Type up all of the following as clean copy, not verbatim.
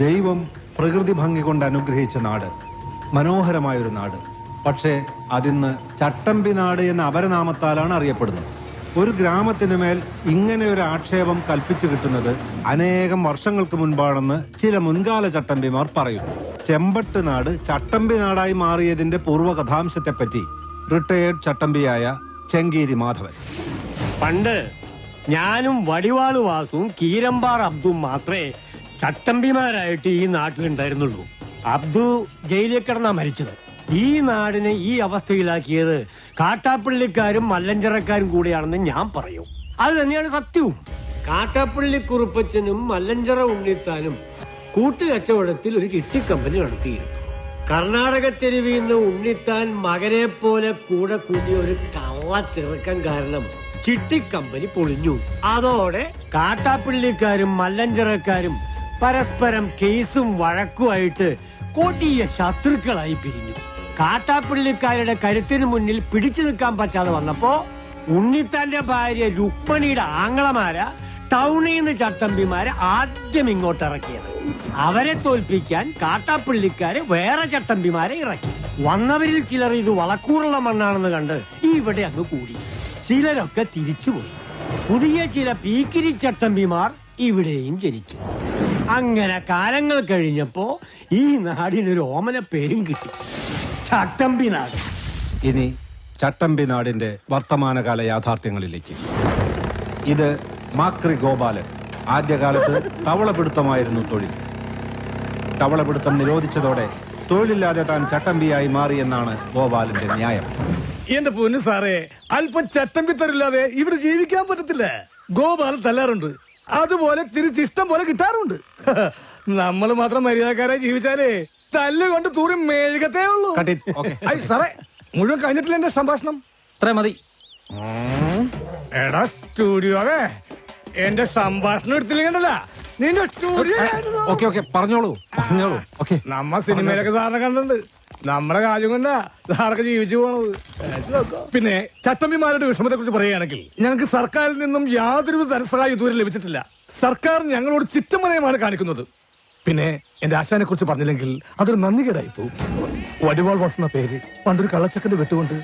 ദൈവം പ്രകൃതി ഭംഗി കൊണ്ട് അനുഗ്രഹിച്ച നാട്, മനോഹരമായൊരു നാട്. പക്ഷേ അതിന്ന് ചട്ടമ്പി നാട് എന്ന അപരനാമത്താലാണ് അറിയപ്പെടുന്നത്. ഒരു ഗ്രാമത്തിനു മേൽ ഇങ്ങനെ ഒരു ആക്ഷേപം കൽപ്പിച്ചു കിട്ടുന്നത് അനേകം വർഷങ്ങൾക്ക് മുൻപാണെന്ന് ചില മുൻകാല ചട്ടമ്പിമാർ പറയുന്നു. ചെമ്പട്ട് നാട് ചട്ടമ്പി നാടായി മാറിയതിന്റെ പൂർവ്വകഥാംശത്തെപ്പറ്റി റിട്ടയേർഡ് ചട്ടമ്പിയായ ചെങ്കീരി മാധവൻ: പണ്ട് ഞാനും വടിവാളു വാസുവും കീരമ്പാർ അബ്ദും മാത്രമേ ചട്ടമ്പിമാരായിട്ട് ഈ നാട്ടിലുണ്ടായിരുന്നുള്ളൂ. അബ്ദു ജയിലിൽ കിടന്നാ മരിച്ചത്. ഈ നാടിനെ ഈ അവസ്ഥയിലാക്കിയത് കാട്ടാപ്പള്ളിക്കാരും മല്ലഞ്ചറക്കാരും കൂടിയാണെന്ന് ഞാൻ പറയും. അത് തന്നെയാണ് സത്യവും. കാട്ടാപ്പള്ളി കുറുപ്പച്ചനും മല്ലഞ്ചറ ഉണ്ണിത്താനും കൂട്ടുകച്ചവടത്തിൽ ഒരു ചിട്ടിക്കമ്പനി നടത്തിയിരുന്നു. കർണാടക തെരുവിൽ നിന്ന് ഉണ്ണിത്താൻ മകനെ പോലെ കൂടെ കൂടിയ ഒരു കള്ള ചെറുക്കം കാരണം ചിട്ടിക്കമ്പനി പൊളിഞ്ഞു. അതോടെ കാട്ടാപ്പള്ളിക്കാരും മല്ലഞ്ചറക്കാരും പരസ്പരം കേസും വഴക്കുമായിട്ട് കൊടിയ ശത്രുക്കളായി പിരിഞ്ഞു. കാട്ടാപ്പള്ളിക്കാരുടെ കരുത്തിന് മുന്നിൽ പിടിച്ചു നിൽക്കാൻ പറ്റാതെ വന്നപ്പോ ഉണ്ണിത്താന്റെ ഭാര്യ രുക്മണിയുടെ ആങ്ങളമാര ടൗണിൽ നിന്ന് ചട്ടമ്പിമാരെ ആദ്യം ഇങ്ങോട്ട് ഇറക്കിയത്. അവരെ തോൽപ്പിക്കാൻ കാട്ടാപ്പള്ളിക്കാര് വേറെ ചട്ടമ്പിമാരെ ഇറക്കി. വന്നവരിൽ ചിലർ ഇത് വളക്കൂറുള്ള മണ്ണാണെന്ന് കണ്ട് ഇവിടെ അങ്ങ് കൂടി. ചിലരൊക്കെ തിരിച്ചുപോയി. പുതിയ ചില പീക്കിരി ചട്ടമ്പിമാർ ഇവിടെയും ജനിച്ചു. അങ്ങനെ കാലങ്ങൾ കഴിഞ്ഞപ്പോ ഈ നാടിനൊരു ഓമന പേരും കിട്ടി, ചട്ടമ്പി നാട്. ഇനി ചട്ടമ്പി നാടിന്റെ വർത്തമാനകാല യാഥാർത്ഥ്യങ്ങളിലേക്ക്. ഇത് മാക്രി ഗോപാലൻ. ആദ്യകാലത്ത് തവളപിടുത്തമായിരുന്നു തൊഴിൽ. തവളപിടുത്തം നിരോധിച്ചതോടെ തൊഴിലില്ലാതെ താൻ ചട്ടമ്പിയായി മാറിയെന്നാണ് ഗോപാലന്റെ ന്യായം. എന്റെ പൊന്നു സാറേ, അല്പം ചട്ടമ്പി തരില്ലാതെ ഇവിടെ ജീവിക്കാൻ പറ്റത്തില്ല. ഗോപാലൻ തല്ലാറുണ്ട്, അതുപോലെ തിരിച്ചിഷ്ടം പോലെ കിട്ടാറുണ്ട്. നമ്മൾ മാത്രം മര്യാദക്കാരായി ജീവിച്ചാലേ തല്ലുകൊണ്ട് തൂറി മെഴുകത്തേ ഉള്ളൂ. സാറേ, മുഴുവൻ കഴിഞ്ഞിട്ടില്ല എന്റെ സംഭാഷണം. അത്രേ മതി. എടാ സ്റ്റുഡിയോ, എന്റെ സംഭാഷണം എടുത്തില്ലെങ്കിലല്ല നിന്റെ സ്റ്റുഡിയോ. പറഞ്ഞോളൂ. നമ്മ സിനിമയിലൊക്കെ സാറിനെ കണ്ടിട്ടുണ്ട്. നമ്മുടെ കാര്യം കൊണ്ടാ സാറൊക്കെ ജീവിച്ചു പോണത്. പിന്നെ ചട്ടമ്പിമാരുടെ വിഷമത്തെ കുറിച്ച് പറയുകയാണെങ്കിൽ ഞങ്ങൾക്ക് സർക്കാരിൽ നിന്നും യാതൊരു ധനസഹായം ഇതുവരെ ലഭിച്ചിട്ടില്ല. സർക്കാർ ഞങ്ങളോട് ചിറ്റമനയമാണ് കാണിക്കുന്നത്. പിന്നെ എന്റെ ആശാനെ കുറിച്ച് പറഞ്ഞില്ലെങ്കിൽ അതൊരു നന്ദികേടായി പോകും. വടിവാൾ വാസുന്ന പേര് പണ്ടൊരു കള്ളച്ചക്കന്റെ വെട്ടുകൊണ്ട്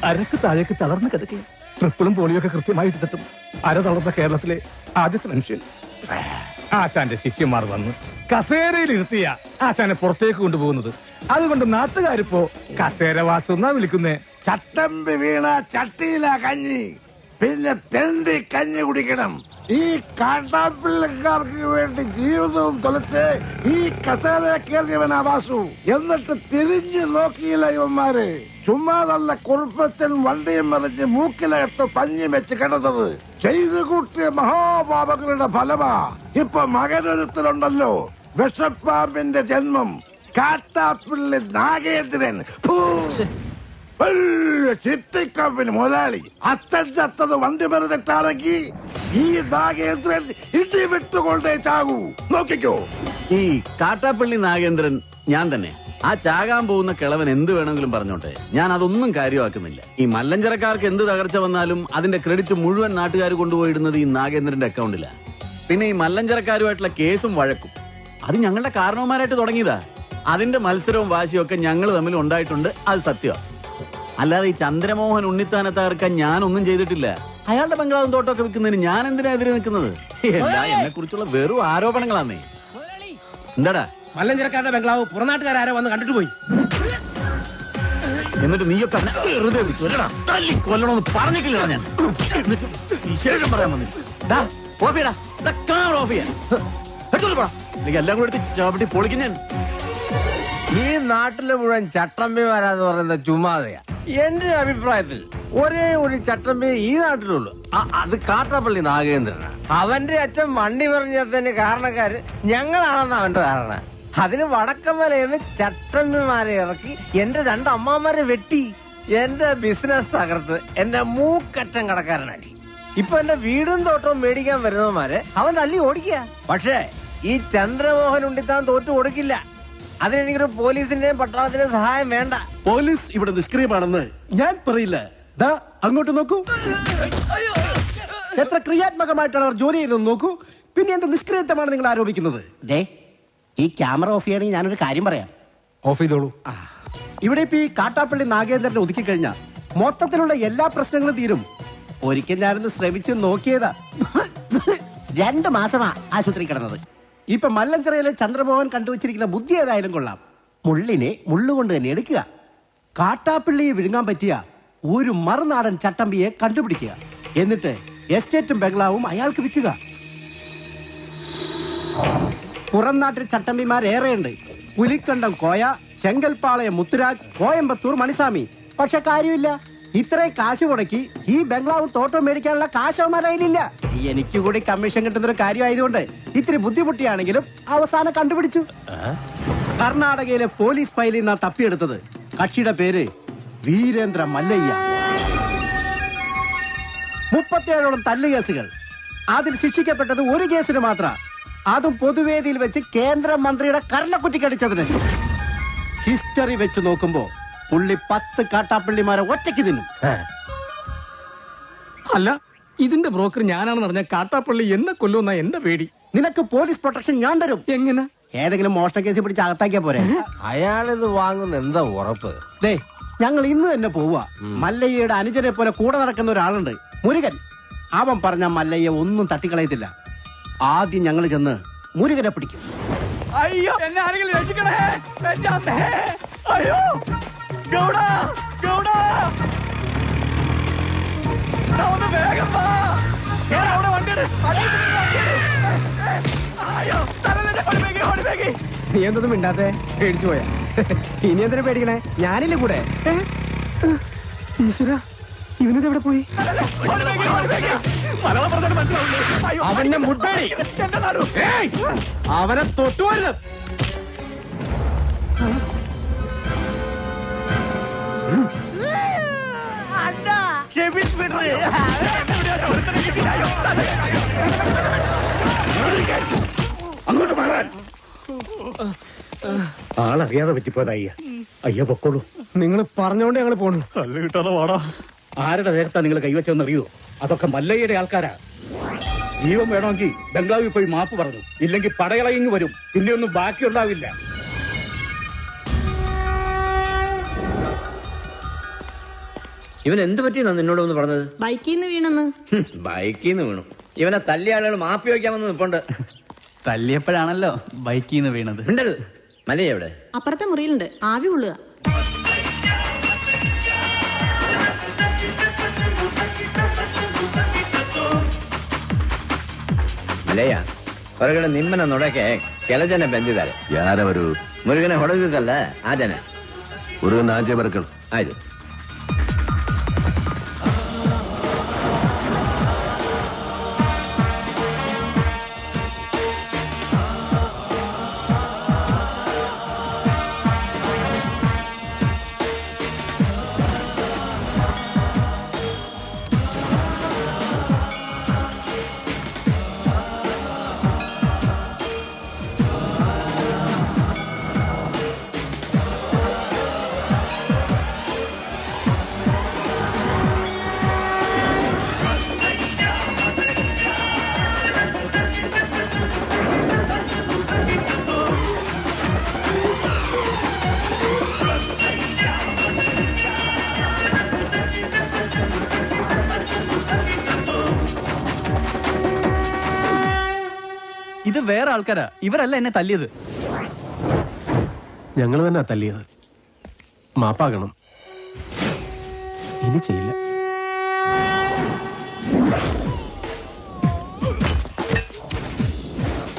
അരക്ക് താഴേക്ക് തളർന്നു കിടക്കുക. ട്രിപ്പിളും പോളിയൊക്കെ കൃത്യമായിട്ട് തട്ടും. അര തളർന്ന കേരളത്തിലെ ആദ്യത്തെ മനുഷ്യൻ. ആശാന്റെ ശിഷ്യന്മാർ വന്ന് കസേരയിൽ ഇരുത്തിയ ആശാനെ പുറത്തേക്ക് കൊണ്ടുപോകുന്നത്. അതുകൊണ്ട് നാട്ടുകാരിപ്പോ കസേര വാസു എന്നാ വിളിക്കുന്നേ. ചട്ടമ്പി വീണ ചട്ടിയില കഞ്ഞി, പിന്നെ തെണ്ടി കഞ്ഞി കുടിക്കണം. ഈ കാട്ടാപ്പിള്ളക്കാർക്ക് വേണ്ടി ജീവിതവും തൊലച്ച് ഈ കസേര കയറിയവനാ വാസു. എന്നിട്ട് തിരിഞ്ഞു നോക്കിയില്ല ഇവന്മാര്. ചുമ്മാതല്ല കുറുപ്പച്ചൻ വണ്ടിയും മറിഞ്ഞ് മൂക്കിലകത്ത് പഞ്ഞി വെച്ച് കിടന്നത്. ചെയ്തു കൂട്ടിയ മഹാപാപങ്ങളുടെ ഫലമാ ഇപ്പൊ മകനൊരുത്തിലുണ്ടല്ലോ വിഷപ്പാമ്പിന്റെ ജന്മം. കാട്ടാപ്പിള്ളി നാഗേന്ദ്രൻ ചിട്ടിക്കമ്പിന് മുതലാളി. അച്ഛൻ ചത്തത് വണ്ടി മറിഞ്ഞിട്ടാണെങ്കിൽ ഈ നാഗേന്ദ്രൻ ഇടി വിട്ടുകൊണ്ടേ ചാകൂ. നോക്കിക്കോ. ഈ കാട്ടാപ്പള്ളി നാഗേന്ദ്രൻ ഞാൻ തന്നെ. ആ ചാകാൻ പോകുന്ന കിളവൻ എന്ത് വേണമെങ്കിലും പറഞ്ഞോട്ടെ, ഞാൻ അതൊന്നും കാര്യമാക്കുന്നില്ല. ഈ മല്ലഞ്ചരക്കാർക്ക് എന്ത് തകർച്ച വന്നാലും അതിന്റെ ക്രെഡിറ്റ് മുഴുവൻ നാട്ടുകാർ കൊണ്ടുപോയിടുന്നത് ഈ നാഗേന്ദ്രന്റെ അക്കൗണ്ടിലാ. പിന്നെ ഈ മല്ലഞ്ചരക്കാരുമായിട്ടുള്ള കേസും വഴക്കും അത് ഞങ്ങളുടെ കാരണവന്മാരായിട്ട് തുടങ്ങിയതാ. അതിന്റെ മത്സരവും വാശിയും ഒക്കെ ഞങ്ങൾ തമ്മിൽ ഉണ്ടായിട്ടുണ്ട്, അത് സത്യമാണ്. അല്ലാതെ ഈ ചന്ദ്രമോഹൻ ഉണ്ണിത്താനെ തകർക്കാൻ ഞാനൊന്നും ചെയ്തിട്ടില്ല. അയാളുടെ ബംഗ്ലാവും തോട്ടമൊക്കെ വിൽക്കുന്നതിന് ഞാൻ എന്തിനാ എതിരെ നിൽക്കുന്നത്? എന്നെ കുറിച്ചുള്ള വെറും ആരോപണങ്ങളാന്നേ. എന്താടാ മല്ലഞ്ചരക്കാരുടെ ബംഗ്ലാവ് പുറനാട്ടുകാരോ വന്ന് കണ്ടിട്ട് പോയി. എന്നിട്ട് നീയൊക്കെ കൊല്ലണമെന്ന് പറഞ്ഞിട്ടില്ല ഞാൻ. എന്നിട്ട് വിശേഷം പറയാൻ വന്നില്ല. എല്ലാം കൂടെ എടുത്ത് ചവിട്ടി പൊളിക്കും ഞാൻ. ഈ നാട്ടിലെ മുഴുവൻ ചട്ടമ്പിമാരാന്ന് പറയുന്നത് ചുമ്മാതെയാ. എന്റെ അഭിപ്രായത്തിൽ ഒരേ ഒരു ചട്ടമ്പി ഈ നാട്ടിലുള്ളൂ, അത് കാട്ടാപ്പള്ളി നാഗേന്ദ്രനാണ്. അവന്റെ അച്ഛൻ വണ്ടി പറഞ്ഞതിന് കാരണക്കാര് ഞങ്ങളാണെന്ന് അവന്റെ ധാരണ. അതിന് വടക്കമലയെന്ന് ചട്ടമ്പിമാരെ ഇറക്കി എന്റെ രണ്ട് അമ്മാമാരെ വെട്ടി എന്റെ ബിസിനസ് തകർത്ത് എന്റെ മൂക്കറ്റം കടക്കാരനാക്കി. ഇപ്പൊ എന്റെ വീടും തോട്ടവും മേടിക്കാൻ വരുന്നവന്മാരെ അവൻ തല്ലി ഓടിക്കുക. പക്ഷേ ഈ ചന്ദ്രമോഹൻ ഉണ്ണിത്താൻ തോറ്റു കൊടുക്കില്ല. അതിനെനിക്കൊരു പോലീസിന്റെയും പട്ടാളത്തിന്റെയും സഹായം വേണ്ട. പോലീസ് ഇവിടെ നിഷ്ക്രിയമാണെന്ന് ഞാൻ പറയില്ല. ദാ അങ്ങോട്ട് നോക്കൂ, എത്ര ക്രിയാത്മകമായിട്ടാണ് അവർ ജോലി ചെയ്തതെന്ന് നോക്കൂ. പിന്നെ എന്ത് നിഷ്ക്രിയത്വമാണ് നിങ്ങൾ ആരോപിക്കുന്നത്? ഈ ക്യാമറ ഓഫ് ചെയ്യണമെങ്കിൽ ഞാനൊരു കാര്യം പറയാം. ഓഫ് ചെയ്തോളൂ. ഇവിടെ ഇപ്പൊ ഈ കാട്ടാപ്പള്ളി നാഗേന്ദ്രനെ ഒതുക്കി കഴിഞ്ഞാൽ മൊത്തത്തിലുള്ള എല്ലാ പ്രശ്നങ്ങളും തീരും. ഒരിക്കൽ ഞാനൊന്ന് ശ്രമിച്ച് നോക്കിയതാ. 2 മാസമാ ആശുപത്രി കിടന്നത്. ഇപ്പൊ മല്ലഞ്ചിറയിലെ ചന്ദ്രമോഹൻ കണ്ടുവച്ചിരിക്കുന്ന ബുദ്ധി ഏതായാലും കൊള്ളാം. മുള്ളിനെ മുള്ളുകൊണ്ട് തന്നെ എടുക്കുക. കാട്ടാപ്പള്ളിയെ വിഴുങ്ങാൻ പറ്റിയ ഒരു മറുനാടൻ ചട്ടമ്പിയെ കണ്ടുപിടിക്കുക. എന്നിട്ട് എസ്റ്റേറ്റും ബംഗ്ലാവും അയാൾക്ക് വിൽക്കുക. പുറം നാട്ടിൽ ചട്ടമ്പിമാരേറെയുണ്ട്. പുലിക്കണ്ടം കോയ, ചെങ്കൽപ്പാളയം മുത്തുരാജ്, കോയമ്പത്തൂർ മണിസ്വാമി. പക്ഷെ കാര്യമില്ല, ഇത്രയും കാശ് മുടക്കി ഈ ബംഗ്ലാവും തോട്ടവും മേടിക്കാനുള്ള കാശ് അവന്മാരയിലില്ല. എനിക്ക് കൂടി കമ്മീഷൻ കിട്ടുന്ന ഒരു കാര്യമായതുകൊണ്ട് ഇത്തിരി ബുദ്ധിമുട്ടിയാണെങ്കിലും അവസാനം കണ്ടുപിടിച്ചു. കർണാടകയിലെ പോലീസ് ഫയലിൽ നിന്നാ തപ്പിയെടുത്തത്. കക്ഷിയുടെ പേര് വീരേന്ദ്ര മല്ലയ്യ. 37ഓളം തല്ലുകേസുകൾ. അതിൽ ശിക്ഷിക്കപ്പെട്ടത് ഒരു കേസിന് മാത്രം. അതും പൊതുവേദിയിൽ വെച്ച് കേന്ദ്രമന്ത്രിയുടെ കർണക്കുറ്റിക്കടിച്ചതിന്. ഹിസ്റ്ററി വെച്ച് നോക്കുമ്പോ പുള്ളി 10 കാട്ടാപ്പള്ളിമാരെ ഒറ്റയ്ക്ക് തിന്നും. അല്ല, ഇതിന്റെ ബ്രോക്കർ ഞാനാണെന്ന് പറഞ്ഞ കാട്ടാപ്പള്ളി എന്നെ കൊല്ലുന്ന എന്റെ പേടി. നിനക്ക് പോലീസ് പ്രൊട്ടക്ഷൻ ഞാൻ തരും. എങ്ങനെ? ഏതെങ്കിലും മോഷണ കേസ് പിടിച്ച് അകത്താക്കിയാ പോരെ. അയാളിത് വാങ്ങുന്ന എന്താ ഉറപ്പ്? ദേ, ഞങ്ങൾ ഇന്ന് തന്നെ പോവുക. മല്ലയ്യയുടെ അനുജനെ പോലെ കൂടെ നടക്കുന്ന ഒരാളുണ്ട്, മുരുകൻ. അവൻ പറഞ്ഞ മല്ലയ്യ ഒന്നും തട്ടിക്കളയത്തില്ല. ആദ്യം ഞങ്ങൾ ചെന്ന് മുരുകനെ പിടിക്കും. അയ്യോ, എന്നെ ആരെങ്കിലും രക്ഷിക്കണേ. എന്റെ അമ്മേ. അയ്യോ, ഗൗഡ, ഗൗഡ. എടാ, ഒന്ന് വേഗം വാ. കേറ്, അവിടെ വണ്ടിയിട്. അയ്യോ, തലയിലെ ഓടിവേഗി, ഓടിവേഗി. നീ എന്തൊന്നും മിണ്ടാത്തെ? പേടിച്ചു പോയാ? ഇനി എന്തിനാ പേടിക്കണേ? ഞാനില്ലേ കൂടെ. ഈശ്വര, ഇവനത് എവിടെ പോയി? മലയാളം പറഞ്ഞാൽ മനസ്സിലാവില്ലേ? അവന്റെ മുട്ടേടി. എന്റെ നാടു. അവനെ തൊട്ടുവരുത്. അങ്ങോട്ട് മാറാൻ. ആളറിയാതെ പറ്റിപ്പോയത് അയ്യ. അയ്യ പൊക്കോളൂ. നിങ്ങൾ പറഞ്ഞോണ്ട് ഞങ്ങൾ പോണു. കല്ല് കിട്ടാതെ വാടാ. ആരുടെ നേരത്താ നിങ്ങൾ കൈവച്ചതെന്ന് അറിയോ? അതൊക്കെ മല്ലയ്യയുടെ ആൾക്കാരാ. ജീവൻ വേണമെങ്കിൽ ബംഗ്ലാവിൽ പോയി മാപ്പ് പറഞ്ഞു. ഇല്ലെങ്കിൽ പടയളയിങ് വരും. പിന്നെ ഒന്നും ബാക്കിയുണ്ടാവില്ല. ഇവൻ എന്ത് പറ്റിയെന്നാ നിന്നോട് ഒന്ന് പറഞ്ഞത്? ബൈക്കിൽ നിന്ന് വീണെന്ന്. ബൈക്കിൽ നിന്ന് വീണു. ഇവനെ തല്ലിയ ആളുകൾ മാപ്പി വയ്ക്കാമെന്ന് നിപ്പുണ്ട്. തല്ലിയപ്പോഴാണല്ലോ ബൈക്കിൽ നിന്ന് വീണത്. ഉണ്ടത് മലയെ എവിടെ? അപ്പുറത്തെ മുറിയിലുണ്ട്, ആവി കൊള്ളുക. ಮಲೆಯ ಹೊರಗಡೆ ನಿಮ್ಮನ್ನ ನೋಡಕ್ಕೆ ಕೆಲ ಜನ ಬಂದಿದ್ದಾರೆ. ಯಾರವರು? ಮುರುಗನೆ ಹೊಡೆದಿದ್ದಲ್ಲ ಆ ಜನ. ಮುರುಗನ್ ಆಚೆ ಬರ್ಕಳು. ಆಯ್ತು. ഇത് വേറെ ആൾക്കാരാ. ഇവരല്ല എന്നെ തല്ലിയത്. ഞങ്ങൾ തന്നെ തല്ലിയത്. മാപ്പാകണം. ഇനി ചെയ്യില്ല.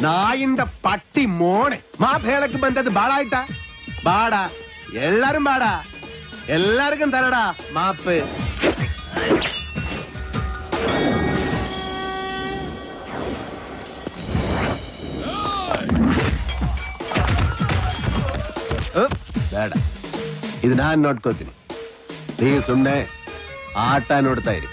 നായിന്റെ പട്ടി മോനെ മാപ്പേളക്ക് ബന്ധത് ബാളായിട്ടാ ബാടാ. എല്ലാരും ബാടാ. എല്ലാവർക്കും തരടാ മാപ്പ്. ಬೇಡ, ಇದು ನಾನು ನೋಡ್ಕೋತೀನಿ. ನೀವು ಸುಮ್ಮನೆ ಆಟ ನೋಡ್ತಾ ಇರಿ.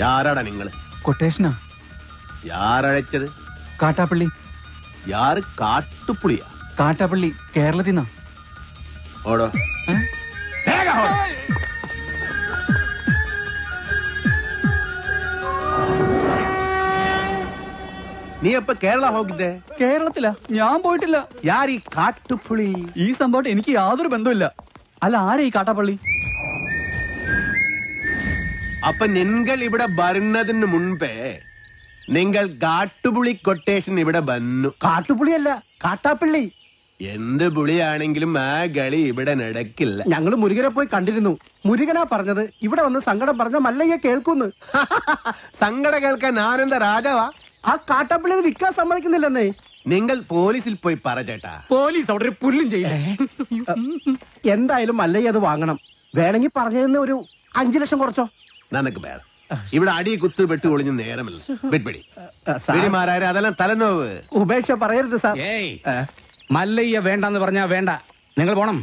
യാരാടാ നിങ്ങള്? കൊട്ടേഷനാ. യാരഴച്ചത്? കാട്ടാപ്പള്ളി. യാറ് കാട്ടുപുളിയാ? കാട്ടാപ്പള്ളി കേരളത്തിൽ നിന്നാ. ഓടോ. നീ അപ്പൊ കേരള ಹೋಗಿದ್ದೆ? കേരളത്തിലാ? ഞാൻ പോയിട്ടില്ല. യാർ ഈ കാട്ടുപുളി? ഈ സംഭവം എനിക്ക് യാതൊരു ബന്ധമില്ല. അല്ല, ആരാ ഈ കാട്ടാപ്പള്ളി? അപ്പൊ നിങ്ങൾ ഇവിടെ വരുന്നതിന് മുൻപേ നിങ്ങൾ കാട്ടുപുളി കൊട്ടേഷൻ ഇവിടെ വന്നു. കാട്ടുപുളിയല്ല, കാട്ടാപ്പള്ളി. എന്ത് പുളിയാണെങ്കിലും ആ കളി ഇവിടെ നടക്കില്ല. ഞങ്ങള് മുരുകനെ പോയി കണ്ടിരുന്നു. മുരുകനാ പറഞ്ഞത് ഇവിടെ വന്ന് സങ്കടം പറഞ്ഞ മല്ലയ്യ കേൾക്കുന്നു. സങ്കടം കേൾക്കാൻ ആനന്ദ രാജാവാ? ആ കാട്ടാപ്പള്ളി വിൽക്കാൻ സമ്മതിക്കുന്നില്ലെന്നേ. നിങ്ങൾ പോലീസിൽ പോയി പറ ചേട്ടാ. പോലീസ് അവിടെ ഒരു പുല്ലും ചെയ്യില്ല. എന്തായാലും മല്ലയ്യ അത് വാങ്ങണം. വേണമെങ്കിൽ പറഞ്ഞതിന് ഒരു 5 ലക്ഷം കുറച്ചോ. നനക്ക് വേണം. ഇവിടെ അടി കുത്ത് വെട്ട് ഒളിഞ്ഞ് നേരമില്ല. വെടിമാരായ അതെല്ലാം തലനോവ്. ഉപേക്ഷ പറയരുത് സാർ. മല്ലയ്യ വേണ്ടെന്ന് പറഞ്ഞാ വേണ്ട. നിങ്ങൾ പോണം.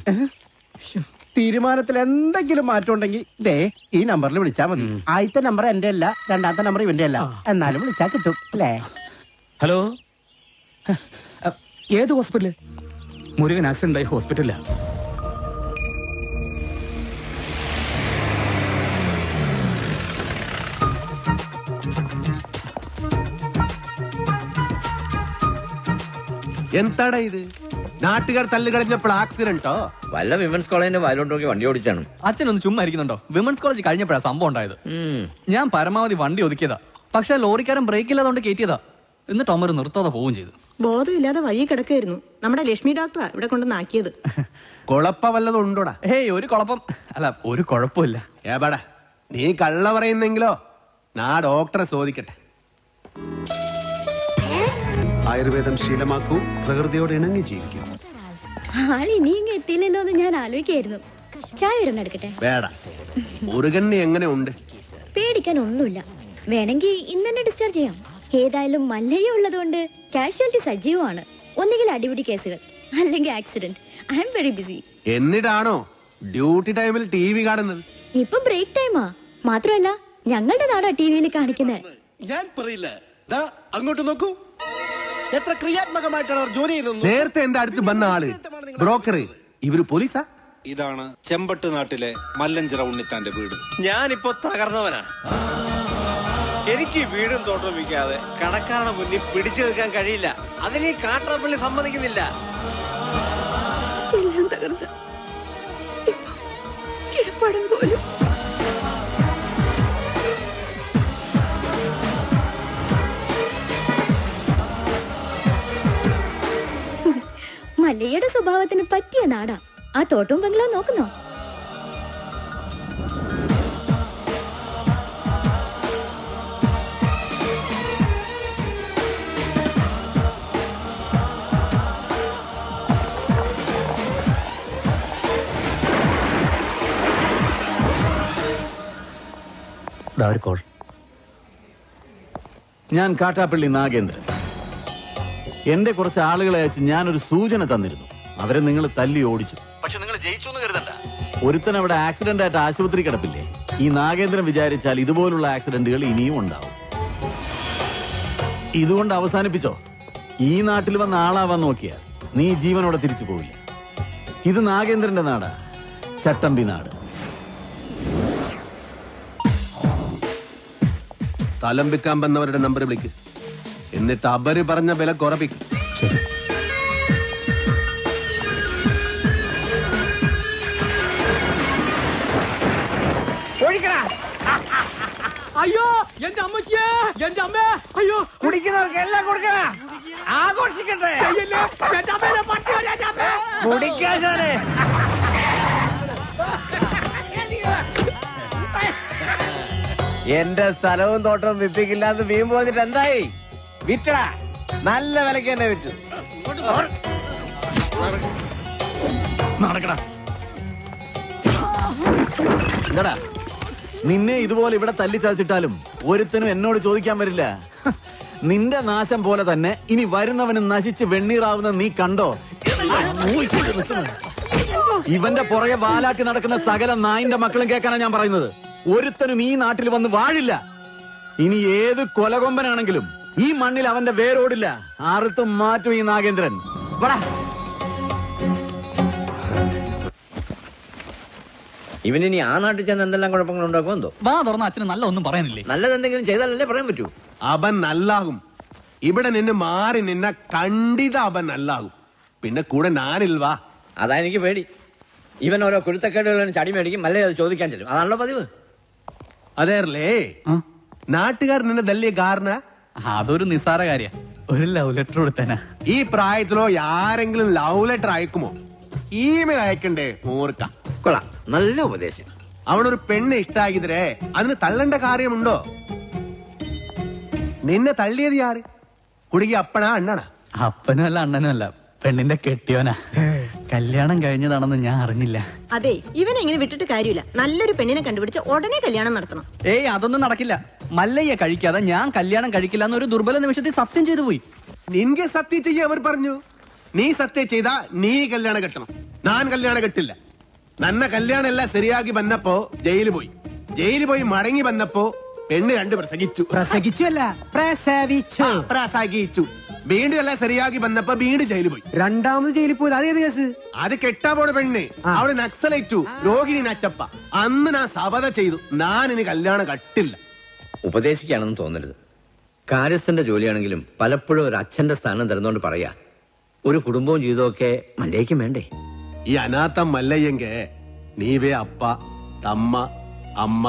തീരുമാനത്തിൽ എന്തെങ്കിലും മാറ്റം ഉണ്ടെങ്കിൽ ദേ ഈ നമ്പറിൽ വിളിച്ചാൽ മതി. ആദ്യത്തെ നമ്പർ എന്റെ അല്ല, രണ്ടാമത്തെ നമ്പർ ഇവന്റെ അല്ല. എന്നാലും വിളിച്ചാൽ കിട്ടും അല്ലേ? ഹലോ, ഏത് ഹോസ്പിറ്റല്? മുരുകൻ ആക്സിഡന്റ് ആയി ഹോസ്പിറ്റലിലാ. എന്താടാ ഇത്? നാട്ടുകാർ തല്ല് കളഞ്ഞപ്പോൾ ആക്സിഡന്റോ? വല്ല വിമൻസ് കോളേജിന്റെ വയലോട്ടോക്കി വണ്ടി ഓടിച്ചാണ്. അച്ഛനൊന്ന് ചുമ്മാ ഇരിക്കുന്നുണ്ടോ? വിമൻസ് കോളേജ് കഴിഞ്ഞപ്പോഴാണ് സംഭവം ഉണ്ടായത്. ഞാൻ പരമാവധി വണ്ടി ഒതുക്കിയതാ. പക്ഷെ ലോറിക്കാരൻ ബ്രേക്ക് ഇല്ലാതെ കയറ്റിയതാ. എന്നിട്ട് അമ്മ നിർത്താതെ പോവുകയും ചെയ്തു. ബോധമില്ലാതെ വഴി കിടക്കായിരുന്നു. നമ്മുടെ ലക്ഷ്മി ഡോക്ടറാ ഇവിടെ കൊണ്ടുവന്നാക്കിയത്. കുഴപ്പം വല്ലതും ഉണ്ടോടാ? ഏയ്, ഒരു കുഴപ്പം അല്ല, ഒരു കുഴപ്പമില്ല. ഏപാടാ നീ കള്ള പറയുന്നെങ്കിലോ നാ ഡോക്ടറെ ചോദിക്കട്ടെ. ആയുർവേദം ശീലമാക്കൂ, പ്രകൃതിയോട് ഇണങ്ങി ജീവിക്കൂ. ആളിനിയും എത്തിയില്ലല്ലോ എന്ന് ഞാൻ ആലോചിക്കായിരുന്നു. ചായ ഒരെണ്ണം എടുക്കട്ടെ? വേട. മുരുകന് എങ്ങനെ ഉണ്ട്? പേടിക്കാൻ ഒന്നുമില്ല. വേണമെങ്കിൽ ഇന്ന് തന്നെ ഡിസ്ചാർജ് ചെയ്യാം. ഏതായാലും മല്ലയ്യ ഉള്ളതുകൊണ്ട് കാഷ്വാലിറ്റി സജീവമാണ്. ഒന്നുകിൽ അടിപിടി കേസുകൾ, അല്ലെങ്കിൽ accident. I am very busy. എന്നിട്ടാണോ ഡ്യൂട്ടി ടൈമിൽ TV കാണുന്നത്? ഇപ്പൊ ബ്രേക്ക് ടൈമാ. മാത്രമല്ല ഞങ്ങളുടെ നാടാ TVയിൽ കാണിക്കുന്നത്. ഞാൻ പറയില്ല. അങ്ങോട്ട് നോക്കൂ, എത്ര ക്രിയാത്മകമായിട്ടാണ് അവർ ജോലി ചെയ്തത്. നേരത്തെ എന്റെ അടുത്ത് വന്ന ആള് ബ്രോക്കർ, ഇവര് പോലീസാ? ഇതാണ് ചെമ്പട്ട് നാട്ടിലെ മല്ലഞ്ചിറ ഉണ്ണിത്താന്റെ വീട്. ഞാനിപ്പോ തകർന്നവനാ. എനിക്ക് വീടും തോട്ടവും വിൽക്കാതെ കടക്കാരുടെ മുന്നിൽ പിടിച്ചു നിൽക്കാൻ കഴിയില്ല. അതിന് ഈ കാട്ടാപ്പള്ളി സമ്മതിക്കുന്നില്ല. എല്ലാം തകർന്ന കിടപ്പാടം പോലും. മല്ലയ്യയുടെ സ്വഭാവത്തിന് പറ്റിയ നാടാ. ആ തോട്ടവും ബംഗ്ലാവ് നോക്കുന്നോ? ഞാൻ കാട്ടാപ്പള്ളി നാഗേന്ദ്രൻ. എന്റെ കുറച്ച് ആളുകളെ അയച്ച് ഞാനൊരു സൂചന തന്നിരുന്നു. അവരെ നിങ്ങൾ തല്ലി ഓടിച്ചു. പക്ഷെ നിങ്ങൾ ജയിച്ചു എന്ന് കരുതണ്ട. ഒരുത്തൻ അവിടെ ആക്സിഡന്റ് ആയിട്ട് ആശുപത്രി കിടപ്പില്ലേ? ഈ നാഗേന്ദ്രൻ വിചാരിച്ചാൽ ഇതുപോലുള്ള ആക്സിഡന്റുകൾ ഇനിയും ഉണ്ടാവും. ഇതുകൊണ്ട് അവസാനിപ്പിച്ചോ. ഈ നാട്ടിൽ വന്ന ആളാവാൻ നോക്കിയാൽ നീ ജീവനോടെ തിരിച്ചു പോവില്ല. ഇത് നാഗേന്ദ്രന്റെ നാടാ, ചട്ടമ്പി നാട്. സ്ഥലം വിൽക്കാൻ വന്നവരുടെ നമ്പർ വിളിക്ക്. എന്നിട്ട് അവര് പറഞ്ഞ വില കുറപ്പിക്കും. ശരി. അയ്യോ, എന്റെ അമ്മച്ചിയെ, എന്റെ അമ്മേ, അയ്യോ. കുടിക്കുന്നവർക്ക് എല്ലാം കൊടുക്കണ, ആഘോഷിക്കട്ടെ. കുടിക്കാശാനെ. എന്റെ സ്ഥലവും തോട്ടവും വിപ്പിക്കില്ലാന്ന് വീമ്പ് വന്നിട്ട് എന്തായി? വിറ്റടാ, നല്ല വിലക്ക് തന്നെ വിറ്റു. നടക്കടാ. എന്താടാ, നിന്നെ ഇതുപോലെ ഇവിടെ തല്ലിച്ചതച്ചിട്ടാലും ഒരുത്തനും എന്നോട് ചോദിക്കാൻ വരില്ല. നിന്റെ നാശം പോലെ തന്നെ ഇനി വരുന്നവന് നശിച്ച് വെണ്ണീറാവുന്ന നീ കണ്ടോ? ഇവന്റെ പുറകെ വാലാട്ടി നടക്കുന്ന സകല നായിന്റെ മക്കളും കേൾക്കാനാണ് ഞാൻ പറയുന്നത്. ഒരുത്തനും ഈ നാട്ടിൽ വന്ന് വാഴില്ല. ഇനി ഏത് കൊലകൊമ്പനാണെങ്കിലും ഈ മണ്ണിൽ അവന്റെ വേരോടില്ല. ആർത്തും മാറ്റും ഈ നാഗേന്ദ്രൻ. വാടാ. ഇവനിനി ആ നാട്ടിൽ ചെന്ന് എന്തെല്ലാം കുഴപ്പങ്ങൾ ഉണ്ടാക്കും എന്തോ. വാ തുറന്ന അച്ഛന് നല്ല ഒന്നും പറയാനില്ലേ? നല്ലത് എന്തെങ്കിലും ചെയ്താലല്ലേ പറയാൻ പറ്റൂ. അവൻ നല്ലാകും. ഇവിടെ നിന്ന് മാറി നിന്ന കണ്ടിത അവൻ നല്ലാകും. പിന്നെ കൂടെ ഞാനിൽവാ. അതാ എനിക്ക് പേടി. ഇവൻ ഓരോ കുരുത്തക്കേടുകളും ചടി മേടിക്കും, അല്ലേ അത് ചോദിക്കാൻ ചെല്ലും. അതാണല്ലോ പതിവ്. അതേർലേ നാട്ടുകാർ നിന്നെ തല്ലിയ കാരണ അതൊരു നിസ്സാര കാര്യ. ഒരു ലവ് ലെറ്റർ കൊടുത്തേനാ. ഈ പ്രായത്തിലോ ആരെങ്കിലും ലവ് ലെറ്റർ അയക്കുമോ? ഇമെയിൽ അയക്കണ്ടേ? ഓർക്ക. കൊള്ളാം, നല്ല ഉപദേശം. അവനൊരു പെണ്ണ് ഇഷ്ടാക്കിതരേ അതിന് തള്ളേണ്ട കാര്യമുണ്ടോ? നിന്നെ തള്ളിയത് ആര്? കുടുങ്ങി അപ്പനാ അണ്ണനാ? അപ്പനും അല്ല അണ്ണനും അല്ല, പെണ്ണിന്റെ കെട്ടിയോനാ. കല്യാണം കഴിഞ്ഞതാണെന്ന് ഞാൻ അറിഞ്ഞില്ല. അതെ, ഇവനെ ഇങ്ങനെ വിട്ടിട്ട് കാര്യമില്ല. നല്ലൊരു പെണ്ണിനെ കണ്ടുപിടിച്ച് ഉടനെ കല്യാണം നടത്തണം. ഏയ് അതൊന്നും നടക്കില്ല. മല്ലയ്യ കഴിക്കാതെ ഞാൻ കല്യാണം കഴിക്കില്ല എന്നൊരു ദുർബല നിമിഷത്തിൽ സത്യം ചെയ്തു പോയി. നിൻಗೆ സത്യം ചെയ്യ അവർ പറഞ്ഞു. നീ സത്യം ചെയ്താ നീ കല്യാണം കെട്ടണം. ഞാൻ കല്യാണം കെട്ടില്ല. നന്ന കല്യാണം എല്ലാം ശരിയാക്കി വന്നപ്പോ ജയിലിൽ പോയി മടങ്ങി വന്നപ്പോ പെണ്ണ് 2 പ്രസംഗിച്ചു. പ്രസംഗിച്ചല്ല, പ്രസംഗിച്ചു. വീണ്ടും എല്ലാം ശരിയാക്കി വന്നപ്പോ വീണ്ടും ജയിലിൽ പോയി. രണ്ടാമത് ജയിലിൽ പോയത് അതേത് കേസ്? അത് കെട്ടാ പോണ പെണ്ണ്. അവള് നക്സലേറ്റു, രോഹിണി നച്ചപ്പ. അന്ന് ഞാൻ സബത ചെയ്തു, ഞാൻ ഇനി കല്യാണം കട്ടില്ല. ഉപദേശിക്കുകയാണെന്ന് തോന്നരുത്. കാര്യസ്ഥന്റെ ജോലിയാണെങ്കിലും പലപ്പോഴും ഒരു അച്ഛന്റെ സ്ഥാനം തരുന്നോണ്ട് പറയാ, ഒരു കുടുംബവും ജീവിതമൊക്കെ മല്ലേക്കും വേണ്ടേ? ഈ അനാഥം മല്ലയ്യെങ്ക നീവേ അപ്പ തമ്മ അമ്മ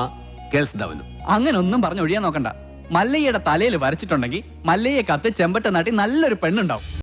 കേൾസ്തവനും. അങ്ങനെ ഒന്നും പറഞ്ഞ് ഒഴിയാൻ നോക്കണ്ട. മല്ലയ്യയുടെ തലയിൽ വരച്ചിട്ടുണ്ടെങ്കിൽ മല്ലയ്യെ കത്ത് ചെമ്പട്ട നാട്ടി നല്ലൊരു പെണ്ണുണ്ടാവും.